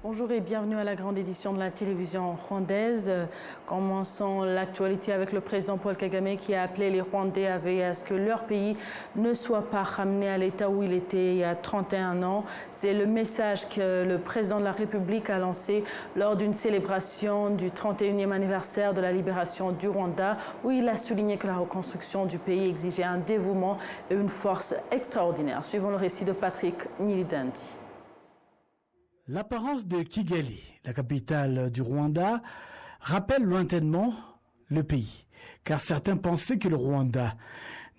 Bonjour et bienvenue à la grande édition de la télévision rwandaise. Commençons l'actualité avec le président Paul Kagame qui a appelé les Rwandais à veiller à ce que leur pays ne soit pas ramené à l'état où il était il y a 31 ans. C'est le message que le président de la République a lancé lors d'une célébration du 31e anniversaire de la libération du Rwanda, où il a souligné que la reconstruction du pays exigeait un dévouement et une force extraordinaire. Suivons le récit de Patrick Nyirindandi. L'apparence de Kigali, la capitale du Rwanda, rappelle lointainement le pays, car certains pensaient que le Rwanda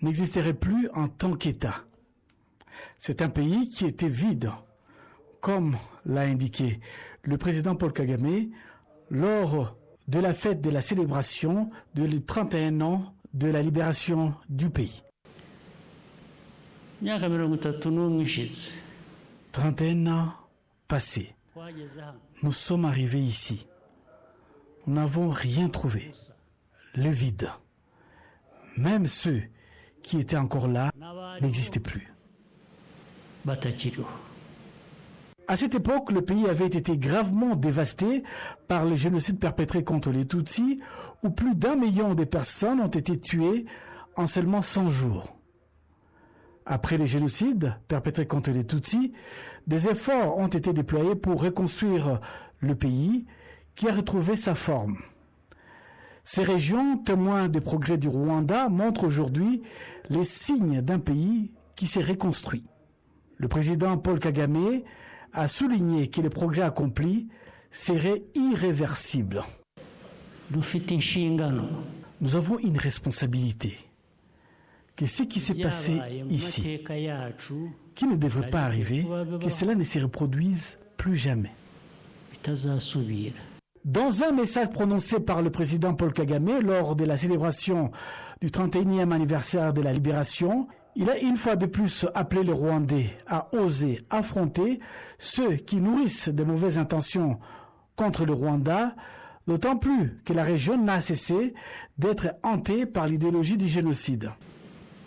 n'existerait plus en tant qu'État. C'est un pays qui était vide, comme l'a indiqué le président Paul Kagame lors de la fête de la célébration de 31 ans de la libération du pays. 31 ans passé. Nous sommes arrivés ici. Nous n'avons rien trouvé. Le vide. Même ceux qui étaient encore là n'existaient plus. À cette époque, le pays avait été gravement dévasté par le génocide perpétré contre les Tutsis, où plus d'1 million de personnes ont été tuées en seulement 100 jours. Après les génocides perpétrés contre les Tutsis, des efforts ont été déployés pour reconstruire le pays qui a retrouvé sa forme. Ces régions, témoins des progrès du Rwanda, montrent aujourd'hui les signes d'un pays qui s'est reconstruit. Le président Paul Kagame a souligné que les progrès accomplis seraient irréversibles. Nous avons une responsabilité. Que ce qui s'est passé ici, qui ne devrait pas arriver, que cela ne se reproduise plus jamais. Dans un message prononcé par le président Paul Kagame lors de la célébration du 31e anniversaire de la libération, il a une fois de plus appelé les Rwandais à oser affronter ceux qui nourrissent de mauvaises intentions contre le Rwanda, d'autant plus que la région n'a cessé d'être hantée par l'idéologie du génocide.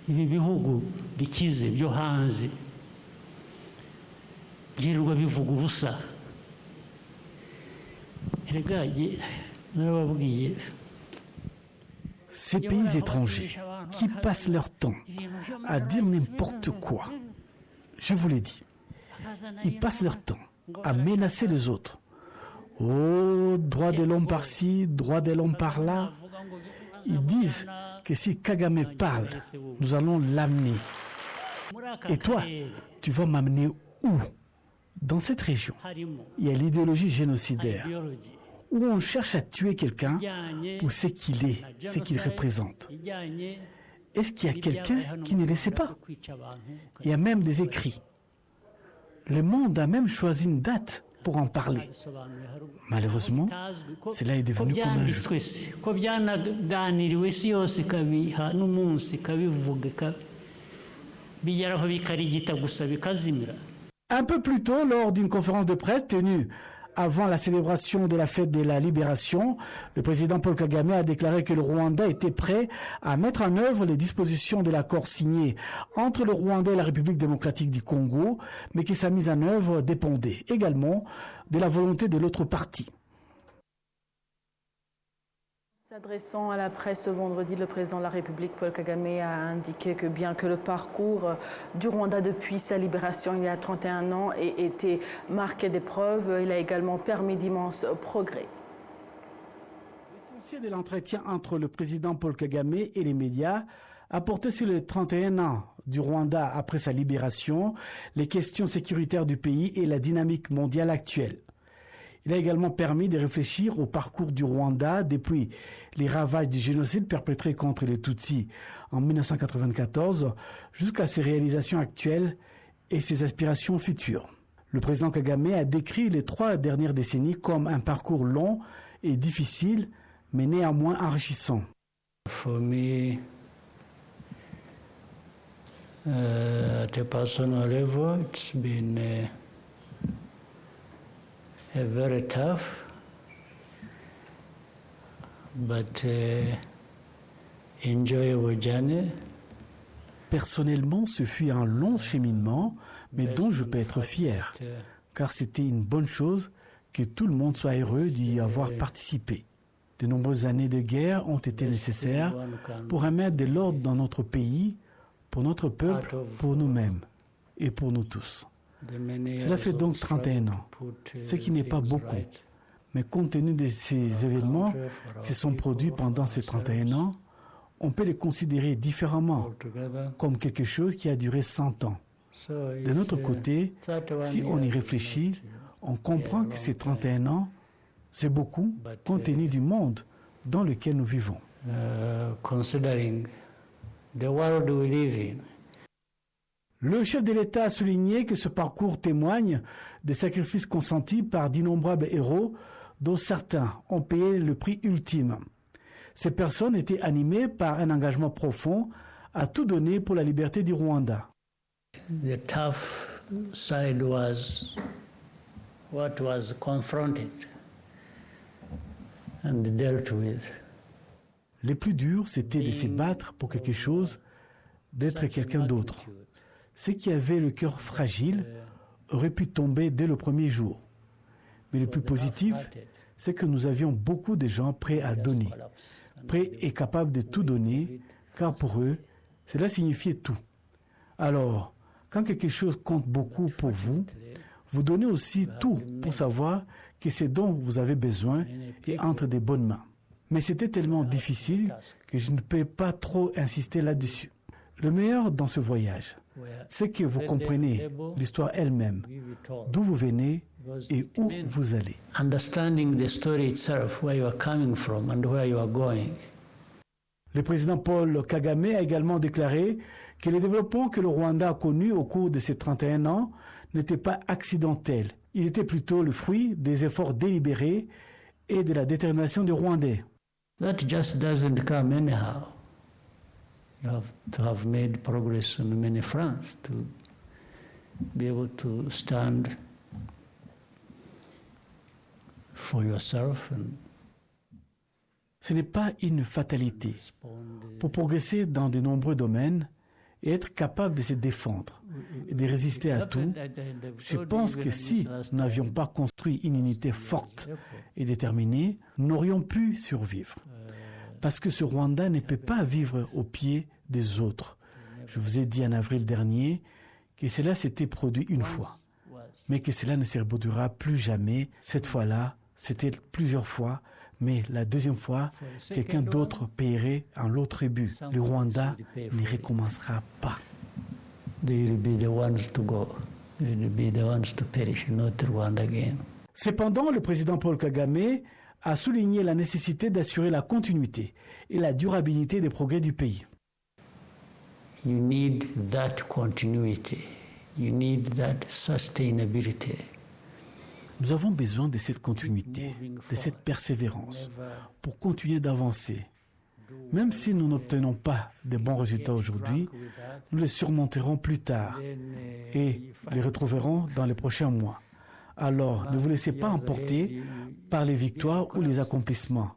Ibi bihugu bikize byo hanze byirirwa bivuga ubusa narababwiye. Ces pays étrangers qui passent leur temps à dire n'importe quoi, je vous l'ai dit, ils passent leur temps à menacer les autres. Oh, droit de l'homme par-ci, droit de l'homme par-là. Ils disent que si Kagame parle, nous allons l'amener. Et toi, tu vas m'amener où? Dans cette région, il y a l'idéologie génocidaire, où on cherche à tuer quelqu'un pour ce qu'il est, ce qu'il représente. Est-ce qu'il y a quelqu'un qui ne le sait pas? Il y a même des écrits. Le monde a même choisi une date pour en parler. Malheureusement, cela est devenu comme un jeu. Un peu plus tôt, lors d'une conférence de presse tenue avant la célébration de la fête de la libération, le président Paul Kagame a déclaré que le Rwanda était prêt à mettre en œuvre les dispositions de l'accord signé entre le Rwanda et la République démocratique du Congo, mais que sa mise en œuvre dépendait également de la volonté de l'autre partie. S'adressant à la presse ce vendredi, le président de la République, Paul Kagame, a indiqué que bien que le parcours du Rwanda depuis sa libération il y a 31 ans ait été marqué d'épreuves, il a également permis d'immenses progrès. L'essentiel de l'entretien entre le président Paul Kagame et les médias a porté sur les 31 ans du Rwanda après sa libération, les questions sécuritaires du pays et la dynamique mondiale actuelle. Il a également permis de réfléchir au parcours du Rwanda depuis les ravages du génocide perpétré contre les Tutsis en 1994 jusqu'à ses réalisations actuelles et ses aspirations futures. Le président Kagame a décrit les 3 dernières décennies comme un parcours long et difficile, mais néanmoins enrichissant. For me, at a personal level, it's been a very tough but enjoyable journey. Personnellement, ce fut un long cheminement, mais dont je peux être fier, car c'était une bonne chose que tout le monde soit heureux d'y avoir participé. De nombreuses années de guerre ont été nécessaires pour remettre de l'ordre dans notre pays, pour notre peuple, pour nous-mêmes et pour nous tous. Cela fait donc 31 ans, ce qui n'est pas beaucoup. Mais compte tenu de ces événements qui se sont produits pendant ces 31 ans, on peut les considérer différemment, comme quelque chose qui a duré 100 ans. De notre côté, si on y réfléchit, on comprend que ces 31 ans, c'est beaucoup compte tenu du monde dans lequel nous vivons. Le chef de l'État a souligné que ce parcours témoigne des sacrifices consentis par d'innombrables héros, dont certains ont payé le prix ultime. Ces personnes étaient animées par un engagement profond à tout donner pour la liberté du Rwanda. The tough side was what was confronted and dealt with. Les plus durs, c'était de se battre pour quelque chose, d'être quelqu'un d'autre. Ceux qui avaient le cœur fragile auraient pu tomber dès le premier jour. Mais le plus positif, c'est que nous avions beaucoup de gens prêts à donner, prêts et capables de tout donner, car pour eux, cela signifiait tout. Alors, quand quelque chose compte beaucoup pour vous, vous donnez aussi tout pour savoir que ce dont vous avez besoin est entre des bonnes mains. Mais c'était tellement difficile que je ne peux pas trop insister là-dessus. Le meilleur dans ce voyage, c'est que vous comprenez l'histoire elle-même, d'où vous venez et où vous allez. Understanding the story itself, where you are coming from and where you are going. Le président Paul Kagame a également déclaré que le développement que le Rwanda a connu au cours de ces 31 ans n'était pas accidentel. Il était plutôt le fruit des efforts délibérés et de la détermination des Rwandais. That just doesn't come anyhow. You have to have made progress on many fronts to be able to stand for yourself and ce n'est pas une fatalité. Pour progresser dans de nombreux domaines et être capable de se défendre et de résister à tout, je pense que si nous n'avions pas construit une unité forte et déterminée, nous n'aurions pu survivre. Parce que ce Rwanda ne peut pas vivre au pied des autres. Je vous ai dit en avril dernier que cela s'était produit une fois, mais que cela ne se reproduira plus jamais. Cette fois-là, c'était plusieurs fois, mais la deuxième fois, quelqu'un d'autre paierait en l'autre tribut. Le Rwanda ne recommencera pas. Cependant, le président Paul Kagame a souligné la nécessité d'assurer la continuité et la durabilité des progrès du pays. You need that continuity. You need that sustainability. Nous avons besoin de cette continuité, de cette persévérance, pour continuer d'avancer. Même si nous n'obtenons pas de bons résultats aujourd'hui, nous les surmonterons plus tard et les retrouverons dans les prochains mois. Alors, ne vous laissez pas emporter par les victoires ou les accomplissements,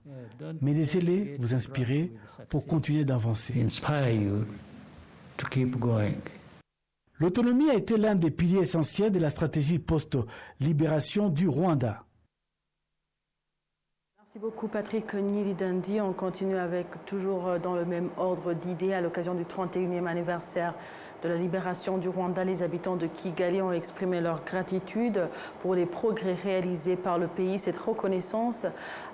mais laissez-les vous inspirer pour continuer d'avancer. L'autonomie a été l'un des piliers essentiels de la stratégie post-libération du Rwanda. Merci beaucoup Patrick Nyirindandi. On continue avec toujours dans le même ordre d'idées. À l'occasion du 31e anniversaire de la libération du Rwanda, les habitants de Kigali ont exprimé leur gratitude pour les progrès réalisés par le pays. Cette reconnaissance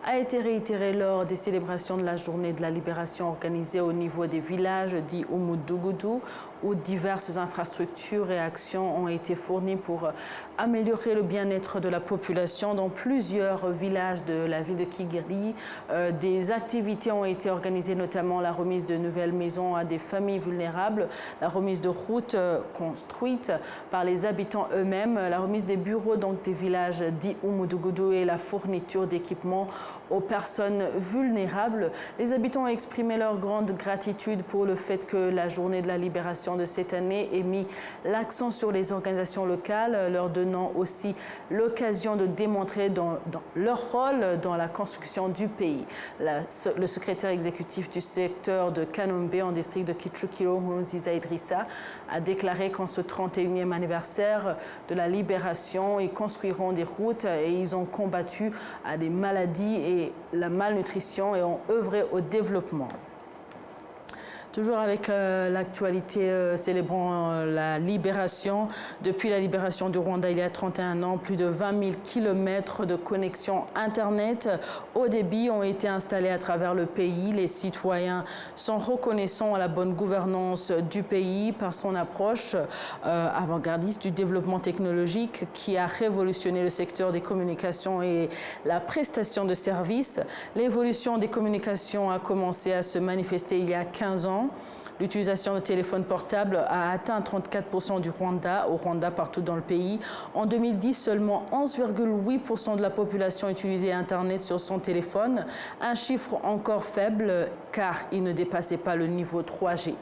a été réitérée lors des célébrations de la journée de la libération organisée au niveau des villages dits Umudugudu, où diverses infrastructures et actions ont été fournies pour améliorer le bien-être de la population. Dans plusieurs villages de la ville de Kigali, des activités ont été organisées, notamment la remise de nouvelles maisons à des familles vulnérables, la remise de routes construites par les habitants eux-mêmes, la remise des bureaux donc des villages dits Umudugudu et la fourniture d'équipements aux personnes vulnérables. Les habitants ont exprimé leur grande gratitude pour le fait que la journée de la libération de cette année ait mis l'accent sur les organisations locales, leur donnant aussi l'occasion de démontrer dans leur rôle dans la construction du pays. Le secrétaire exécutif du secteur de Kanombe en district de Kicukiro, Nkurunziza Idrissa, a déclaré qu'en ce 31e anniversaire de la libération, ils construiront des routes et ils ont combattu des maladies et la malnutrition et ont œuvré au développement. Toujours avec l'actualité célébrant la libération. Depuis la libération du Rwanda il y a 31 ans, plus de 20 000 kilomètres de connexion Internet haut débit ont été installés à travers le pays. Les citoyens sont reconnaissants à la bonne gouvernance du pays par son approche avant-gardiste du développement technologique qui a révolutionné le secteur des communications et la prestation de services. L'évolution des communications a commencé à se manifester il y a 15 ans. L'utilisation de téléphones portables a atteint 34% du Rwanda, au Rwanda partout dans le pays. En 2010, seulement 11,8% de la population utilisait Internet sur son téléphone, un chiffre encore faible car il ne dépassait pas le niveau 3G.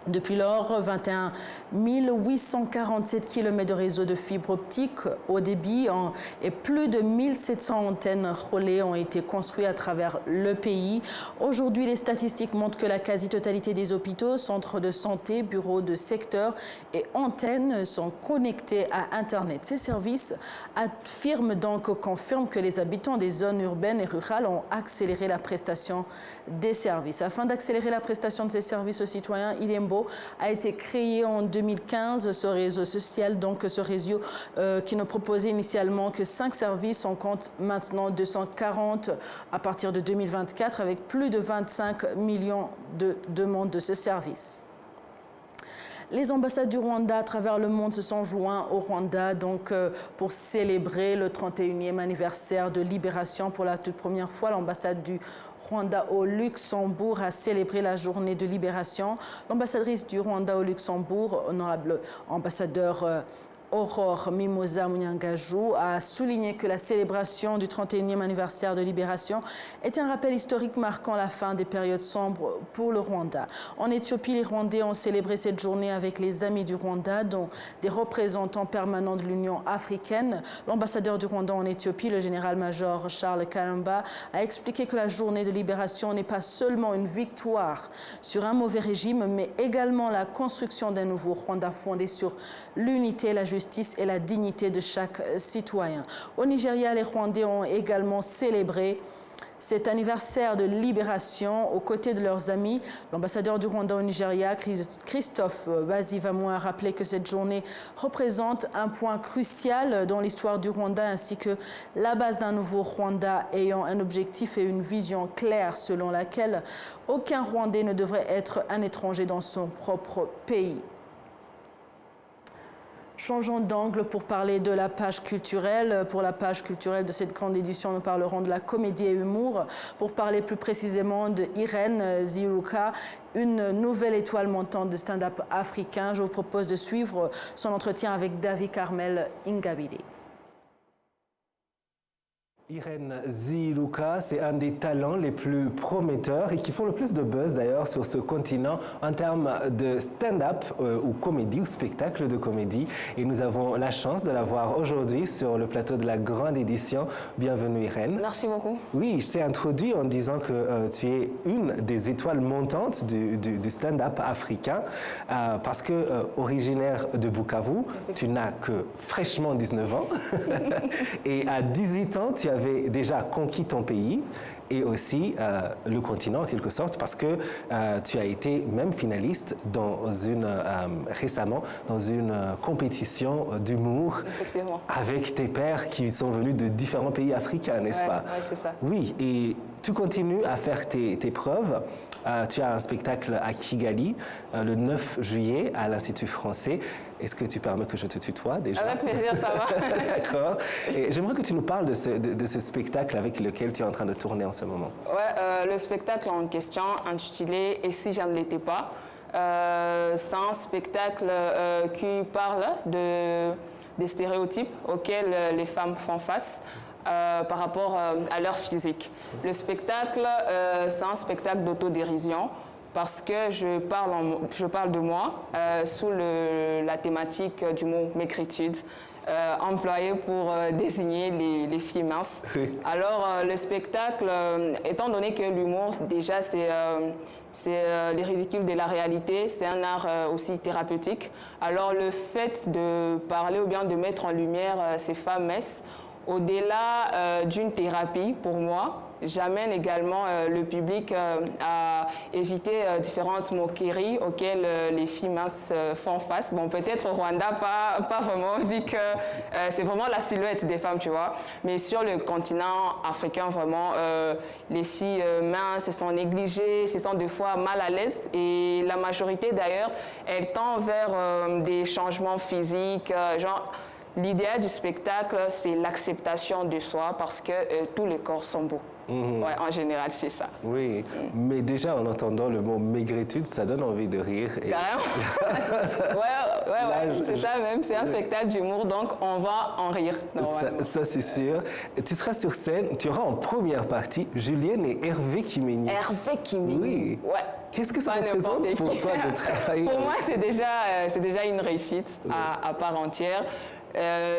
Depuis lors, 21 847 km de réseau de fibre optique haut débit et plus de 1700 antennes relais ont été construits à travers le pays. Aujourd'hui, les statistiques montrent que la quasi-totalité des hôpitaux, centres de santé, bureaux de secteur et antennes sont connectés à Internet. Ces services confirment que les habitants des zones urbaines et rurales ont accéléré la prestation des services. Afin d'accélérer la prestation de ces services aux citoyens, Ilembo a été créé en 2015, ce réseau social, donc ce réseau qui ne proposait initialement que 5 services. On compte maintenant 240 à partir de 2024 avec plus de 25 millions de demandes de ce service. Les ambassades du Rwanda à travers le monde se sont joints au Rwanda pour célébrer le 31e anniversaire de libération. Pour la toute première fois, l'ambassade du Rwanda au Luxembourg a célébré la journée de libération. L'ambassadrice du Rwanda au Luxembourg, honorable ambassadeur Aurore Mimosa Munyangaju, a souligné que la célébration du 31e anniversaire de libération est un rappel historique marquant la fin des périodes sombres pour le Rwanda. En Éthiopie, les Rwandais ont célébré cette journée avec les amis du Rwanda, dont des représentants permanents de l'Union africaine. L'ambassadeur du Rwanda en Éthiopie, le général-major Charles Kalamba, a expliqué que la journée de libération n'est pas seulement une victoire sur un mauvais régime, mais également la construction d'un nouveau Rwanda fondé sur l'unité, la justice et la dignité de chaque citoyen. Au Nigeria, les Rwandais ont également célébré cet anniversaire de libération aux côtés de leurs amis. L'ambassadeur du Rwanda au Nigeria, Christophe Bazivamou, a rappelé que cette journée représente un point crucial dans l'histoire du Rwanda ainsi que la base d'un nouveau Rwanda ayant un objectif et une vision claire selon laquelle aucun Rwandais ne devrait être un étranger dans son propre pays. Changeons d'angle pour parler de la page culturelle. Pour la page culturelle de cette grande édition, nous parlerons de la comédie et humour. Pour parler plus précisément de Irene Ziruka, une nouvelle étoile montante de stand-up africain. Je vous propose de suivre son entretien avec David Carmel Ingabire. Irene Ziruka, c'est un des talents les plus prometteurs et qui font le plus de buzz d'ailleurs sur ce continent en termes de stand-up ou comédie ou spectacle de comédie. Et nous avons la chance de la voir aujourd'hui sur le plateau de la grande édition. Bienvenue Irene. Merci beaucoup. Oui, je t'ai introduit en disant que tu es une des étoiles montantes du stand-up africain parce que originaire de Bukavu, tu n'as que fraîchement 19 ans et à 18 ans, tu avais déjà conquis ton pays et aussi le continent en quelque sorte parce que tu as été même finaliste récemment dans une compétition d'humour avec tes pairs qui sont venus de différents pays africains, n'est-ce pas? Oui, c'est ça. Oui, et tu continues à faire tes preuves. Tu as un spectacle à Kigali le 9 juillet à l'Institut français. Est-ce que tu permets que je te tutoie déjà? Avec plaisir, ça va. D'accord. Et j'aimerais que tu nous parles de ce spectacle avec lequel tu es en train de tourner en ce moment. Ouais, le spectacle en question, intitulé « Et si je ne l'étais pas », c'est un spectacle qui parle des stéréotypes auxquels les femmes font face. Par rapport à leur physique. Le spectacle, c'est un spectacle d'autodérision parce que je parle de moi sous la thématique du mot maigritude. employé pour désigner les filles minces. Oui. Alors, le spectacle, étant donné que l'humour, déjà, c'est les ridicules de la réalité, c'est un art aussi thérapeutique. Alors, le fait de parler ou bien de mettre en lumière ces femmes minces, au-delà d'une thérapie, pour moi, j'amène également le public à éviter différentes moqueries auxquelles les filles minces font face. Bon, peut-être au Rwanda, pas vraiment, vu que c'est vraiment la silhouette des femmes, tu vois. Mais sur le continent africain, vraiment, les filles minces se sont négligées, se sentent des fois mal à l'aise. Et la majorité, d'ailleurs, elles tendent vers des changements physiques, genre... L'idéal du spectacle, c'est l'acceptation de soi parce que tous les corps sont beaux. Ouais, en général, c'est ça. Oui, mais déjà en entendant le mot maigritude, ça donne envie de rire. Et... Carrément. ouais, c'est ça même. C'est un spectacle d'humour, donc on va en rire. Ça c'est sûr. Tu seras sur scène, tu auras en première partie Julienne et Hervé Kimeni. Hervé Kimeni. Oui. Ouais. Qu'est-ce que ça représente pour toi de travailler? Pour moi, c'est déjà une réussite à part entière.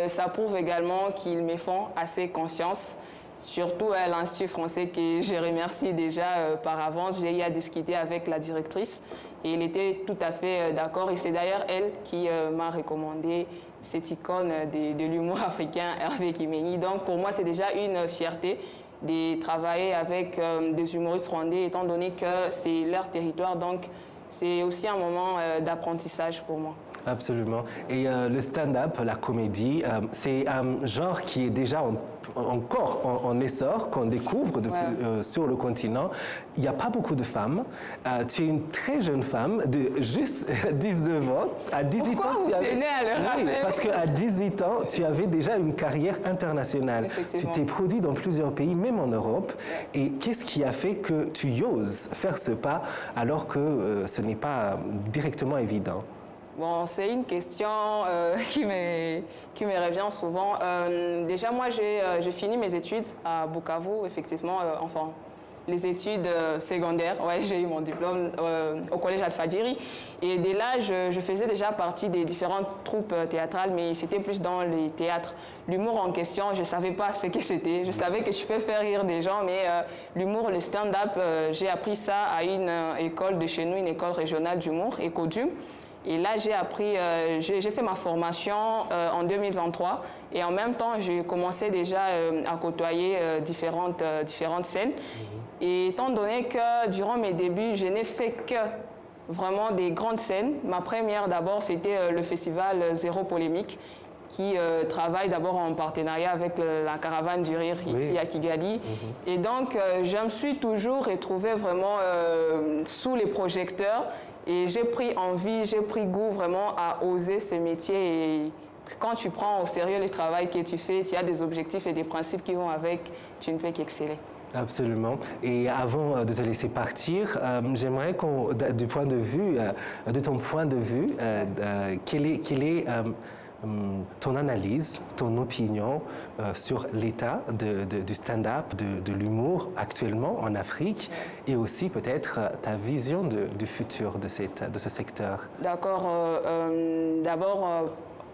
Ça prouve également qu'ils me font assez confiance, surtout à l'Institut français que je remercie déjà par avance. J'ai eu à discuter avec la directrice et elle était tout à fait d'accord. Et c'est d'ailleurs elle qui m'a recommandé cette icône de l'humour africain, Hervé Kimeni. Donc pour moi, c'est déjà une fierté de travailler avec des humoristes rwandais, étant donné que c'est leur territoire. Donc c'est aussi un moment d'apprentissage pour moi. Absolument. Et le stand-up, la comédie, c'est un genre qui est déjà encore en essor, qu'on découvre sur le continent. Il n'y a pas beaucoup de femmes. Tu es une très jeune femme de juste 19 ans. À 18 Pourquoi ans, vous tenez à le rappeler? Oui, parce qu'à 18 ans, tu avais déjà une carrière internationale. Tu t'es produit dans plusieurs pays, même en Europe. Et qu'est-ce qui a fait que tu oses faire ce pas alors que ce n'est pas directement évident? Bon, c'est une question qui me revient souvent. Déjà, moi, j'ai fini mes études à Bukavu, effectivement, enfin, les études secondaires. Ouais, j'ai eu mon diplôme au collège Al-Fadjiri. Et dès là, je faisais déjà partie des différentes troupes théâtrales, mais c'était plus dans les théâtres. L'humour en question, je ne savais pas ce que c'était. Je savais que tu peux faire rire des gens, mais l'humour, le stand-up, j'ai appris ça à une école de chez nous, une école régionale d'humour, Ecodum. Et là, j'ai appris, j'ai fait ma formation en 2023 et en même temps, j'ai commencé déjà à côtoyer différentes scènes. Et étant donné que durant mes débuts, je n'ai fait que vraiment des grandes scènes. Ma première d'abord, c'était le festival Zéro Polémique qui travaille d'abord en partenariat avec la Caravane du Rire ici à Kigali. Et donc, je me suis toujours retrouvée vraiment sous les projecteurs. Et j'ai pris envie, j'ai pris goût vraiment à oser ce métier. Et quand tu prends au sérieux le travail que tu fais, tu as des objectifs et des principes qui vont avec, tu ne peux qu'exceller. Absolument. Et avant de te laisser partir, j'aimerais qu'on, du point de vue, de ton point de vue, quelle est ton analyse, ton opinion sur l'état du stand-up, de l'humour actuellement en Afrique et aussi peut-être ta vision du futur de ce secteur. D'accord. D'abord,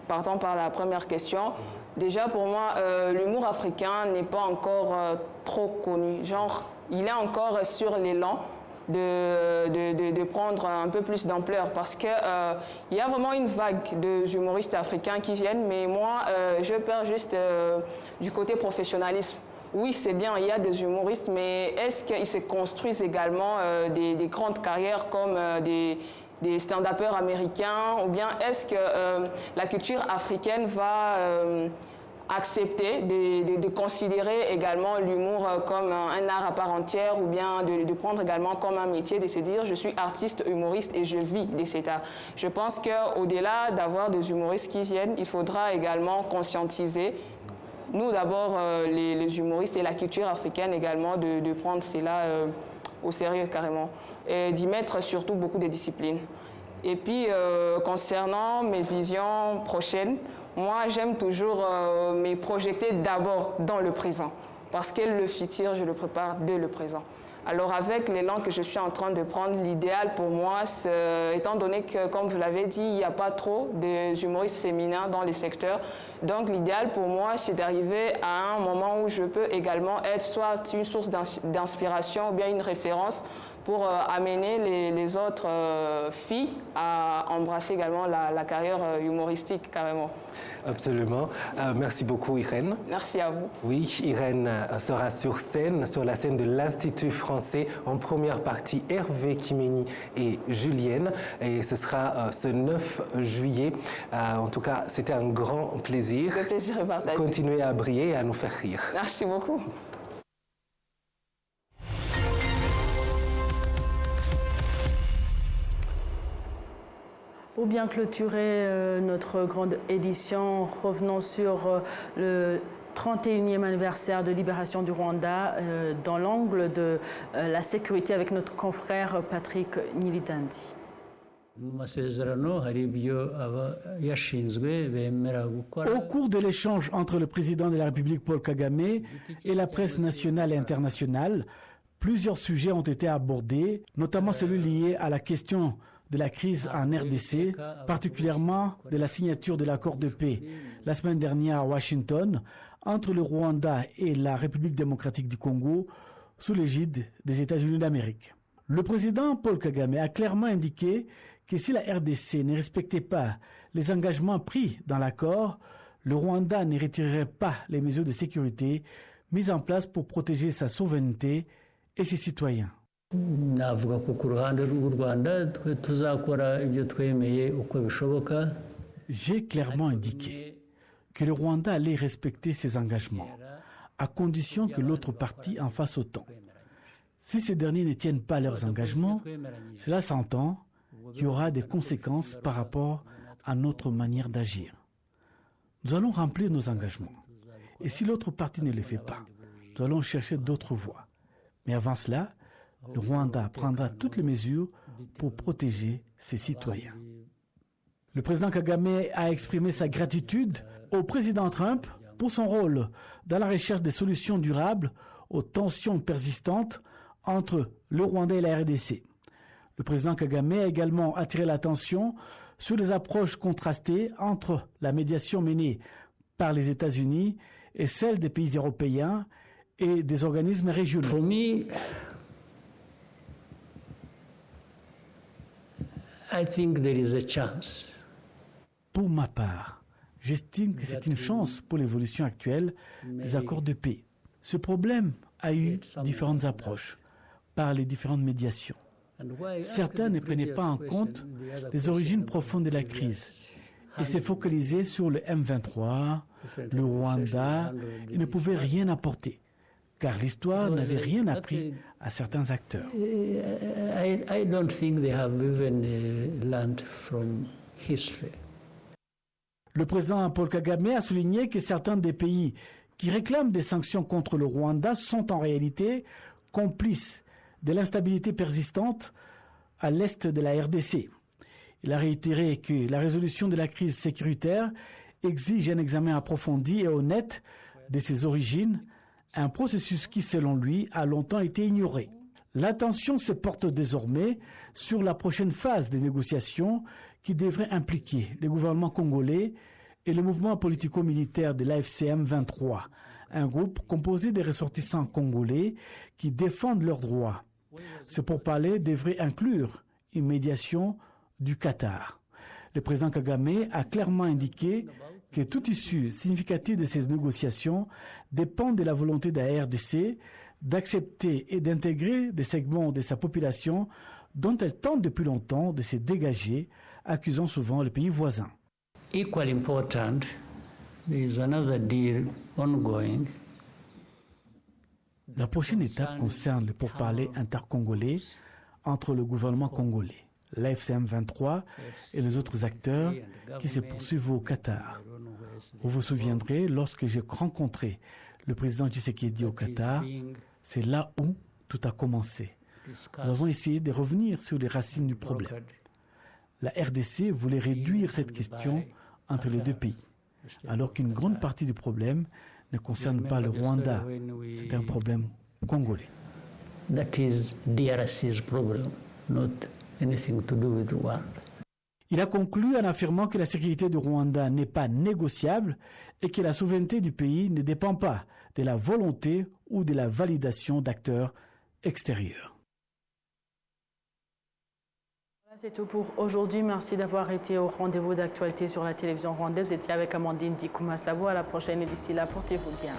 partant par la première question, déjà pour moi, l'humour africain n'est pas encore trop connu. Genre, il est encore sur l'élan de prendre un peu plus d'ampleur parce qu'il y a vraiment une vague de humoristes africains qui viennent, mais moi, je perds juste du côté professionnalisme. Oui, c'est bien, il y a des humoristes, mais est-ce qu'ils se construisent également des grandes carrières comme des stand-uppers américains, ou bien est-ce que la culture africaine va accepter de considérer également l'humour comme un art à part entière ou bien de prendre également comme un métier, de se dire je suis artiste, humoriste et je vis de cet art. Je pense qu'au-delà d'avoir des humoristes qui viennent, il faudra également conscientiser, nous d'abord les humoristes et la culture africaine également, de prendre cela au sérieux carrément et d'y mettre surtout beaucoup de discipline. Et puis concernant mes visions prochaines, moi, j'aime toujours me projeter d'abord dans le présent, parce que le futur, je le prépare dès le présent. Alors avec l'élan que je suis en train de prendre, l'idéal pour moi, étant donné que, comme vous l'avez dit, il n'y a pas trop de humoristes féminins dans les secteurs, donc l'idéal pour moi, c'est d'arriver à un moment où je peux également être soit une source d'inspiration ou bien une référence pour amener les autres filles à embrasser également la carrière humoristique carrément. Absolument. Merci beaucoup, Irène. Merci à vous. Oui, Irène sera sur la scène de l'Institut français, en première partie Hervé Kimeni et Julienne. Et ce sera ce 9 juillet. En tout cas, c'était un grand plaisir. Le plaisir est partagé. Continuez à briller et à nous faire rire. Merci beaucoup. Pour bien clôturer notre grande édition, revenons sur le 31e anniversaire de libération du Rwanda dans l'angle de la sécurité avec notre confrère Patrick Nyilidandi. Au cours de l'échange entre le président de la République Paul Kagame et la presse nationale et internationale, plusieurs sujets ont été abordés, notamment celui lié à la question de la crise en RDC, particulièrement de la signature de l'accord de paix la semaine dernière à Washington entre le Rwanda et la République démocratique du Congo sous l'égide des États-Unis d'Amérique. Le président Paul Kagame a clairement indiqué que si la RDC ne respectait pas les engagements pris dans l'accord, le Rwanda ne retirerait pas les mesures de sécurité mises en place pour protéger sa souveraineté et ses citoyens. J'ai clairement indiqué que le Rwanda allait respecter ses engagements, à condition que l'autre partie en fasse autant. Si ces derniers ne tiennent pas leurs engagements, cela s'entend qu'il y aura des conséquences par rapport à notre manière d'agir. Nous allons remplir nos engagements. Et si l'autre partie ne le fait pas, nous allons chercher d'autres voies. Mais avant cela, le Rwanda prendra toutes les mesures pour protéger ses citoyens. Le président Kagame a exprimé sa gratitude au président Trump pour son rôle dans la recherche des solutions durables aux tensions persistantes entre le Rwanda et la RDC. Le président Kagame a également attiré l'attention sur les approches contrastées entre la médiation menée par les États-Unis et celle des pays européens et des organismes régionaux. For me, I think there is a chance. Pour ma part, j'estime que c'est une chance pour l'évolution actuelle des accords de paix. Ce problème a eu différentes approches par les différentes médiations. Certains ne prenaient pas en compte les origines profondes de la crise et s'est focalisé sur le M23, le Rwanda, et ne pouvait rien apporter, car l'histoire n'avait rien appris à certains acteurs. I don't think they have even learned from history. Le président Paul Kagame a souligné que certains des pays qui réclament des sanctions contre le Rwanda sont en réalité complices de l'instabilité persistante à l'est de la RDC. Il a réitéré que la résolution de la crise sécuritaire exige un examen approfondi et honnête de ses origines, un processus qui, selon lui, a longtemps été ignoré. L'attention se porte désormais sur la prochaine phase des négociations qui devrait impliquer le gouvernement congolais et le mouvement politico-militaire de l'AFCM 23, un groupe composé des ressortissants congolais qui défendent leurs droits. Ce pourparlers devrait inclure une médiation du Qatar. Le président Kagame a clairement indiqué que toute issue significative de ces négociations dépend de la volonté de la RDC d'accepter et d'intégrer des segments de sa population dont elle tente depuis longtemps de se dégager, accusant souvent le pays voisin. Equally important, there is another deal ongoing. La prochaine étape concerne le pourparlers intercongolais entre le gouvernement congolais, l'AFCM 23 et les autres acteurs qui se poursuivent au Qatar. Vous vous souviendrez, lorsque j'ai rencontré le président Tshisekedi au Qatar, c'est là où tout a commencé. Nous avons essayé de revenir sur les racines du problème. La RDC voulait réduire cette question entre les deux pays, alors qu'une grande partie du problème ne concerne pas le Rwanda, c'est un problème congolais. that is DRC's problem, not anything to do with Rwanda. Il a conclu en affirmant que la sécurité du Rwanda n'est pas négociable et que la souveraineté du pays ne dépend pas de la volonté ou de la validation d'acteurs extérieurs. C'est tout pour aujourd'hui. Merci d'avoir été au rendez-vous d'actualité sur la télévision rwandaise. Vous étiez avec Amandine Dikouma Sabo. À la prochaine et d'ici là, portez-vous bien.